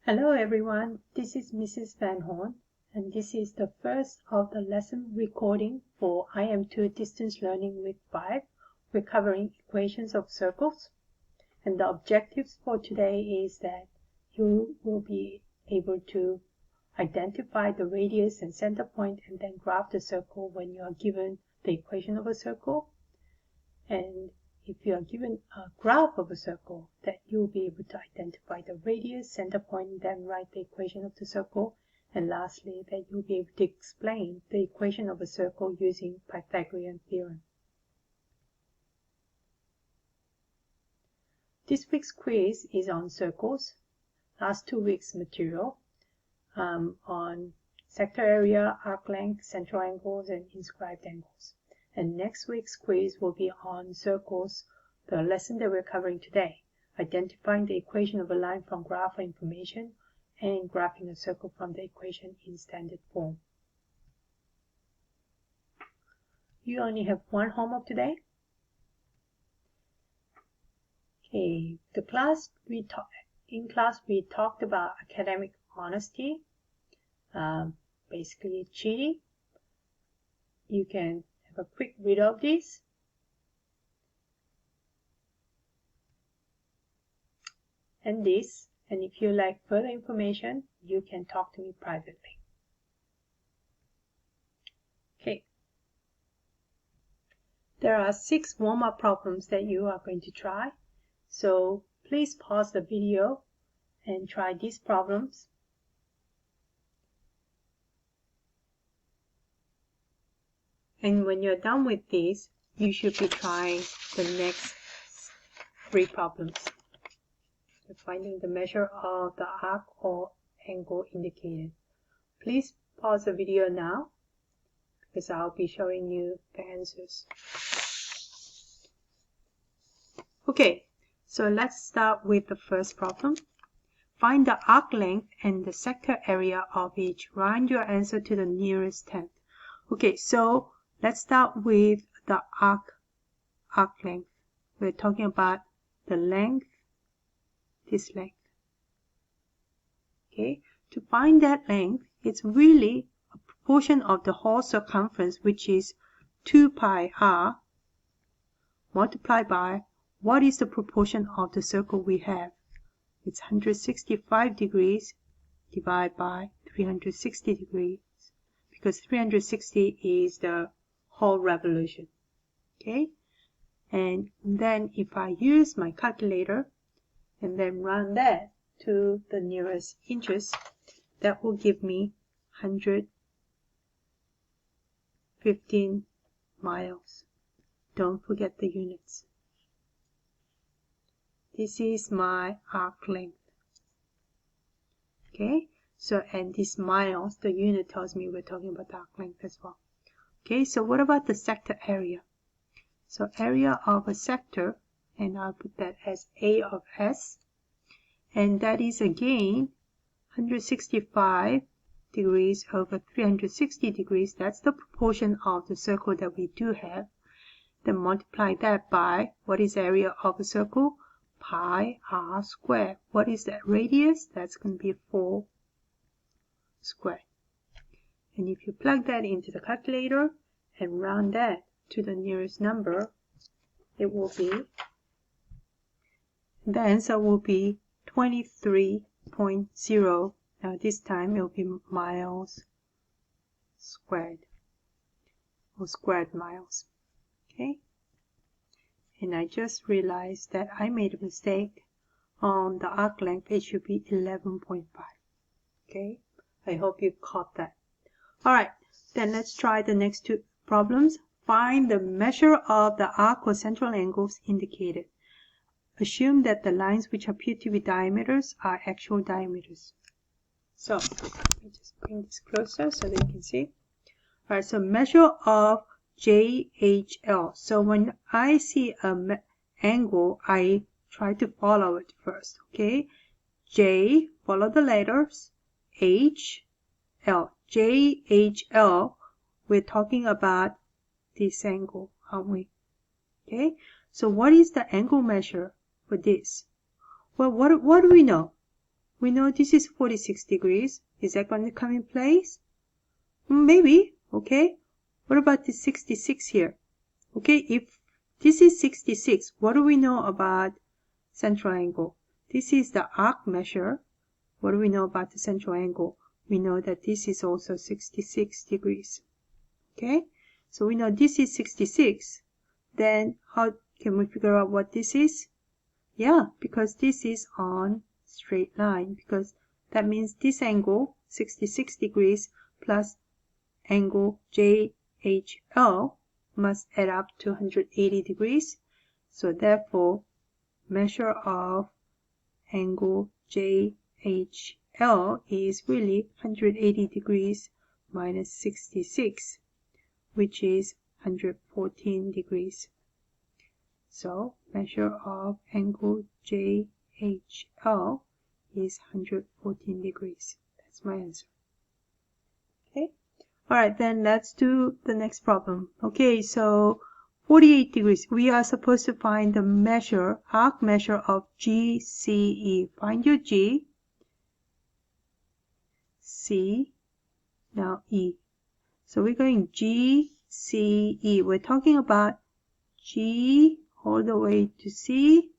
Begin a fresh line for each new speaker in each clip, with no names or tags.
Hello everyone, this is Mrs. Van Horn, and this is the first of the lesson recording for IM2 Distance Learning Week 5. We're covering equations of circles, and the objectives for today is that you will be able to identify the radius and center point and then graph the circle when you are given the equation of a circle. And if you are given a graph of a circle, that you'll be able to identify the radius, center point, then write the equation of the circle. And lastly, that you'll be able to explain the equation of a circle using Pythagorean theorem. This week's quiz is on circles. Last 2 weeks' material on sector area, arc length, central angles, and inscribed angles. And next week's quiz will be on circles, the lesson that we're covering today, identifying the equation of a line from graph information and graphing a circle from the equation in standard form. You only have one homework today. Okay, in class we talked about academic honesty, basically cheating. You can have a quick read of this. And this, and if you like further information, you can talk to me privately. Okay. There are 6 warm-up problems that you are going to try. So please pause the video and try these problems. And when you're done with these, you should be trying the next 3 problems. You're finding the measure of the arc or angle indicated. Please pause the video now because I'll be showing you the answers. Okay, so let's start with the first problem. Find the arc length and the sector area of each. Round your answer to the nearest tenth. Okay, so let's start with the arc length. We're talking about the length, this length. Okay, to find that length, it's really a proportion of the whole circumference, which is 2 pi r multiplied by what is the proportion of the circle we have. It's 165 degrees divided by 360 degrees, because 360 is the whole revolution. Okay, and then if I use my calculator and then round that to the nearest inches, that will give me 115 miles. Don't forget the units. This is my arc length. Okay, so and this miles, the unit tells me we're talking about the arc length as well. Okay, so what about the sector area? So area of a sector, and I'll put that as A of S, and that is again 165 degrees over 360 degrees. That's the proportion of the circle that we do have. Then multiply that by, what is the area of a circle? Pi r squared. What is that radius? That's going to be 4 squared. And if you plug that into the calculator and round that to the nearest number, it will be, the answer will be 23.0. Now this time it will be miles squared, or squared miles. Okay, and I just realized that I made a mistake on the arc length. It should be 11.5. Okay, I hope you caught that. All right, then let's try the next 2 problems. Find the measure of the arc or central angles indicated. Assume that the lines which appear to be diameters are actual diameters. So let me just bring this closer so that you can see. All right, so measure of JHL. So when I see an angle, I try to follow it first. Okay, J, follow the letters, H, L. JHL, we're talking about this angle, aren't we? Okay, so what is the angle measure for this? Well, what do we know? we know this is 46 degrees. Is that going to come in place? Maybe. Okay. What about this 66 here? Okay, if this is 66, what do we know about central angle? This is the arc measure. What do we know about the central angle? We know that this is also 66 degrees. Okay, so we know this is 66. Then how can we figure out what this is? Yeah, because this is on straight line, because that means this angle, 66 degrees, plus angle JHL must add up to 180 degrees. So therefore, measure of angle JHL is really 180 degrees minus 66, which is 114 degrees. So measure of angle JHL is 114 degrees. That's my answer. Okay. Alright, then let's do the next problem. Okay, so 48 degrees. We are supposed to find the measure, arc measure of GCE. Find your G, C, now E. So we're going GCE. We're talking about G all the way to C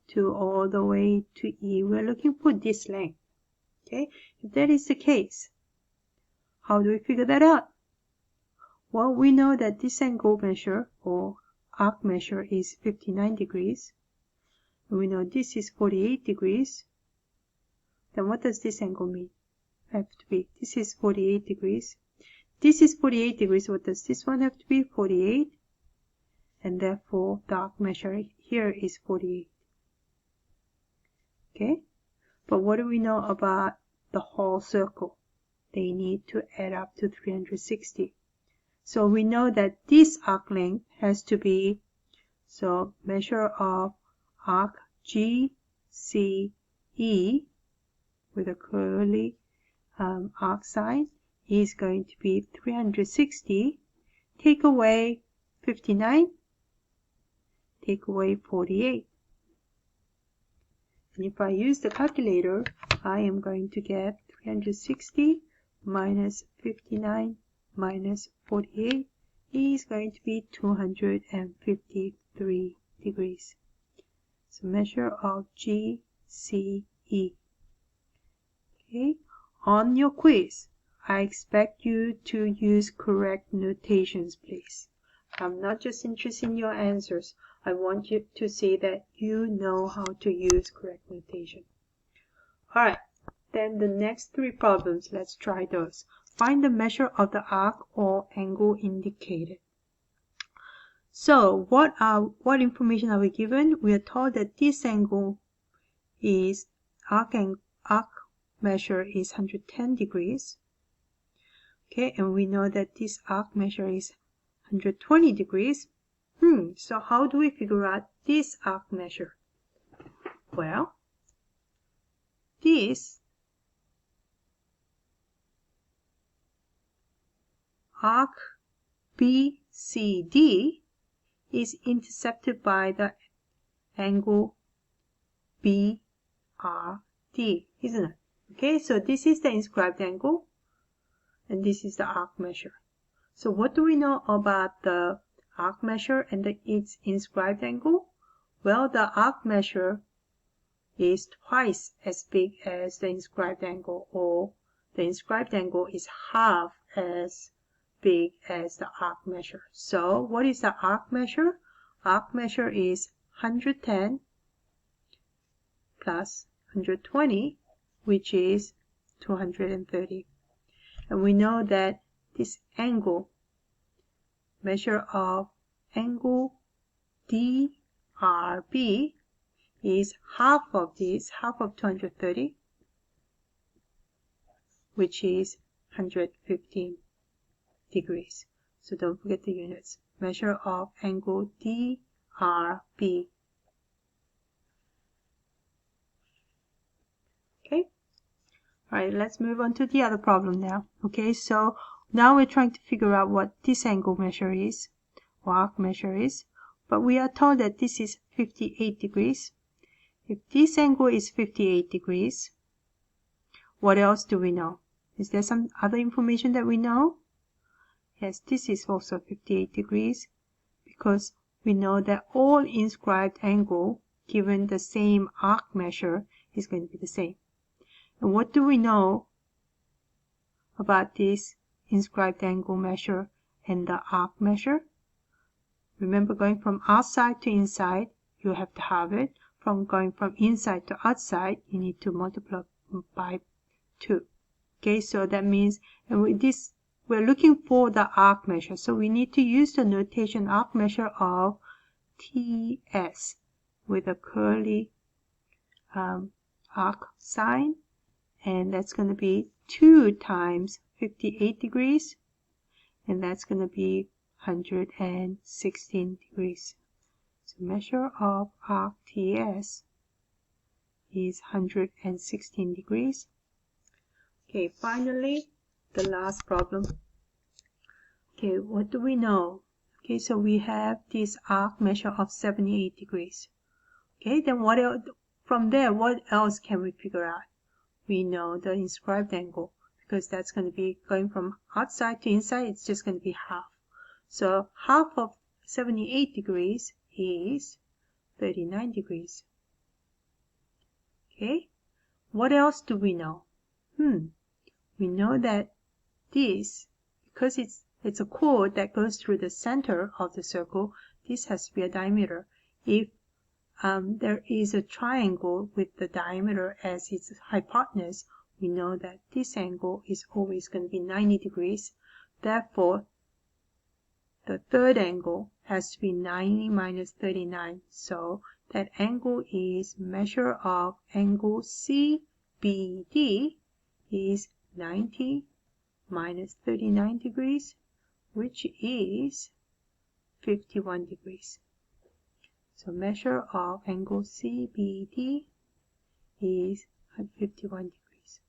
to all the way to E. We're looking for this length. Okay, if that is the case, how do we figure that out? Well, we know that this angle measure or arc measure is 59 degrees. And we know this is 48 degrees. Then what does this angle mean? Have to be. This is 48 degrees. This is 48 degrees. What does this one have to be? 48. And therefore, the arc measure here is 48. Okay? But what do we know about the whole circle? They need to add up to 360. So we know that this arc length has to be, so measure of arc GCE with a curly arc sign is going to be 360. Take away 59, take away 48. And if I use the calculator, I am going to get 360 minus 59 minus 48 is going to be 253 degrees. So measure of GCE. Okay, on your quiz, I expect you to use correct notations, please. I'm not just interested in your answers. I want you to see that you know how to use correct notation. Alright, then the next three problems, let's try those. Find the measure of the arc or angle indicated. So what information are we given? We are told that this angle is arc measure is 110 degrees. Okay, and we know that this arc measure is 120 degrees. So how do we figure out this arc measure? Well, this arc BCD is intercepted by the angle BRD, isn't it? Okay, so this is the inscribed angle, and this is the arc measure. So what do we know about the arc measure and its inscribed angle? Well, the arc measure is twice as big as the inscribed angle, or the inscribed angle is half as big as the arc measure. So what is the arc measure? Arc measure is 110 plus 120, which is 230. And we know that this angle, measure of angle DRB, is half of this, half of 230, which is 115 degrees. So don't forget the units. Measure of angle DRB. Okay. All right, let's move on to the other problem now. Okay, so now we're trying to figure out what this angle measure is, or arc measure is, but we are told that this is 58 degrees. If this angle is 58 degrees, What else do we know? Is there some other information that we know? Yes, this is also 58 degrees because we know that all inscribed angle given the same arc measure is going to be the same. And what do we know about this inscribed angle measure and the arc measure? Remember, going from outside to inside, you have to have it. From going from inside to outside, you need to multiply by 2. Okay, so that means, and with this, we're looking for the arc measure. So we need to use the notation arc measure of TS with a curly arc sign. And that's going to be 2 times 58 degrees. And that's going to be 116 degrees. So measure of arc TS is 116 degrees. Okay, finally, the last problem. Okay, what do we know? Okay, so we have this arc measure of 78 degrees. Okay, then what else, from there, what else can we figure out? We know the inscribed angle because that's going to be going from outside to inside, it's just going to be half. So half of 78 degrees is 39 degrees. Okay, what else do we know? We know that this, because it's a chord that goes through the center of the circle, this has to be a diameter. If there is a triangle with the diameter as its hypotenuse, we know that this angle is always going to be 90 degrees. Therefore, the third angle has to be 90 minus 39. So that angle is measure of angle CBD is 90 minus 39 degrees, which is 51 degrees. So measure of angle CBD is 51 degrees.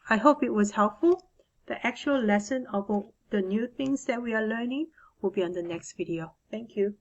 I hope it was helpful. The actual lesson of the new things that we are learning will be on the next video. Thank you.